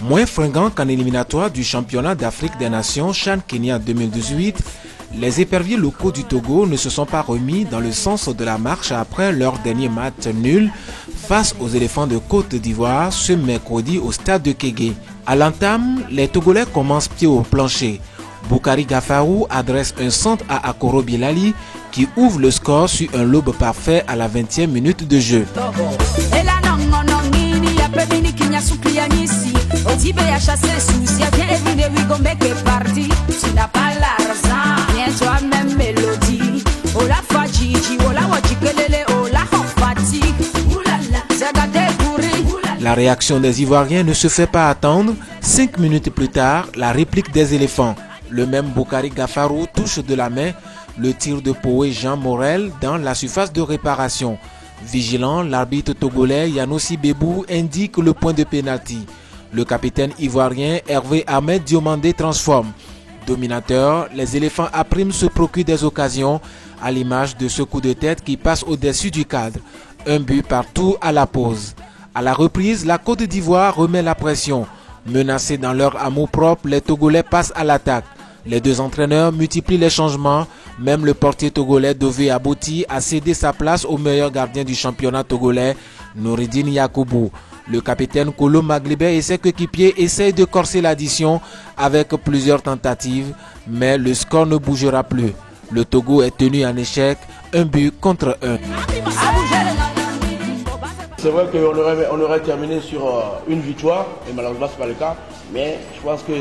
Moins fringant qu'en éliminatoire du championnat d'Afrique des Nations CHAN Kenya 2018, les éperviers locaux du Togo ne se sont pas remis dans le sens de la marche après leur dernier match nul face aux éléphants de Côte d'Ivoire ce mercredi au stade de Kégué. À l'entame, les Togolais commencent pied au plancher. Boukari Gafarou adresse un centre à Akoro Bilali qui ouvre le score sur un lob parfait à la 20e minute de jeu. La réaction des Ivoiriens ne se fait pas attendre. 5 minutes plus tard, la réplique des éléphants. Le même Boukari Gafarou touche de la main le tir de Poé Jean Morel dans la surface de réparation. Vigilant, l'arbitre togolais Yanossi Bebou indique le point de pénalty. Le capitaine ivoirien Hervé Ahmed Diomandé transforme. Dominateur, les éléphants à prime se procurent des occasions à l'image de ce coup de tête qui passe au-dessus du cadre. Un but partout à la pause. À la reprise, la Côte d'Ivoire remet la pression. Menacés dans leur amour propre, les Togolais passent à l'attaque. Les deux entraîneurs multiplient les changements. Même le portier togolais Dové Abouti a cédé sa place au meilleur gardien du championnat togolais, Noureddine Yakoubou. Le capitaine Kolo Maglibé et ses coéquipiers essayent de corser l'addition avec plusieurs tentatives, mais le score ne bougera plus. Le Togo est tenu en échec, 1 but contre 1. C'est vrai qu'on aurait terminé sur une victoire, et malheureusement ce n'est pas le cas, mais je pense que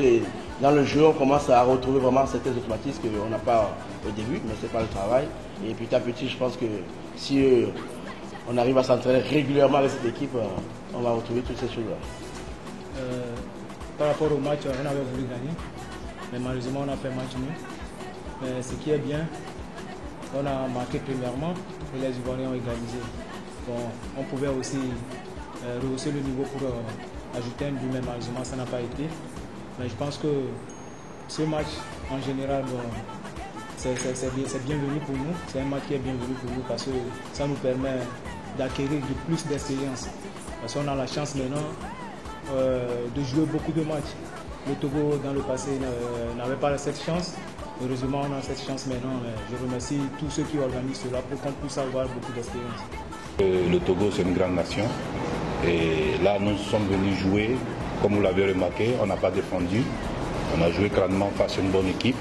dans le jeu, on commence à retrouver vraiment certains automatismes qu'on n'a pas au début, mais c'est pas le travail. Et petit à petit, je pense que si on arrive à s'entraîner régulièrement avec cette équipe, on va retrouver toutes ces choses-là. Par rapport au match, on avait voulu gagner, mais malheureusement, on a fait match nul. Mais ce qui est bien, on a marqué premièrement et les Ivoiriens ont égalisé. Bon, on pouvait aussi rehausser le niveau pour ajouter un but, mais malheureusement, ça n'a pas été. Mais je pense que ce match, en général, bon, c'est bienvenu pour nous. C'est un match qui est bienvenu pour nous parce que ça nous permet d'acquérir de plus d'expérience. Parce qu'on a la chance maintenant de jouer beaucoup de matchs. Le Togo, dans le passé, n'avait pas cette chance. Heureusement, on a cette chance maintenant. Je remercie tous ceux qui organisent cela pour qu'on puisse avoir beaucoup d'expérience. Le Togo, c'est une grande nation. Et là, nous sommes venus jouer. Comme vous l'avez remarqué, on n'a pas défendu. On a joué grandement face à une bonne équipe.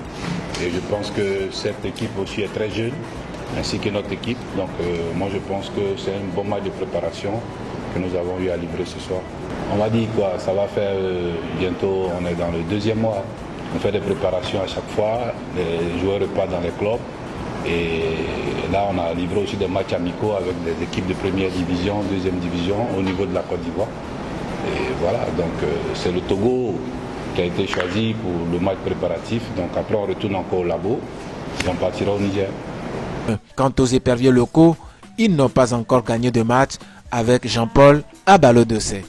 Et je pense que cette équipe aussi est très jeune, ainsi que notre équipe. Donc moi je pense que c'est un bon match de préparation que nous avons eu à livrer ce soir. On m'a dit quoi, ça va faire bientôt, on est dans le 2e mois. On fait des préparations à chaque fois, les joueurs repartent dans les clubs. Et là on a livré aussi des matchs amicaux avec des équipes de première division, 2e division au niveau de la Côte d'Ivoire. Et voilà, donc c'est le Togo qui a été choisi pour le match préparatif. Donc après on retourne encore au labo et on partira au Niger. Quant aux éperviers locaux, ils n'ont pas encore gagné de match avec Jean-Paul Abalo-Dossé.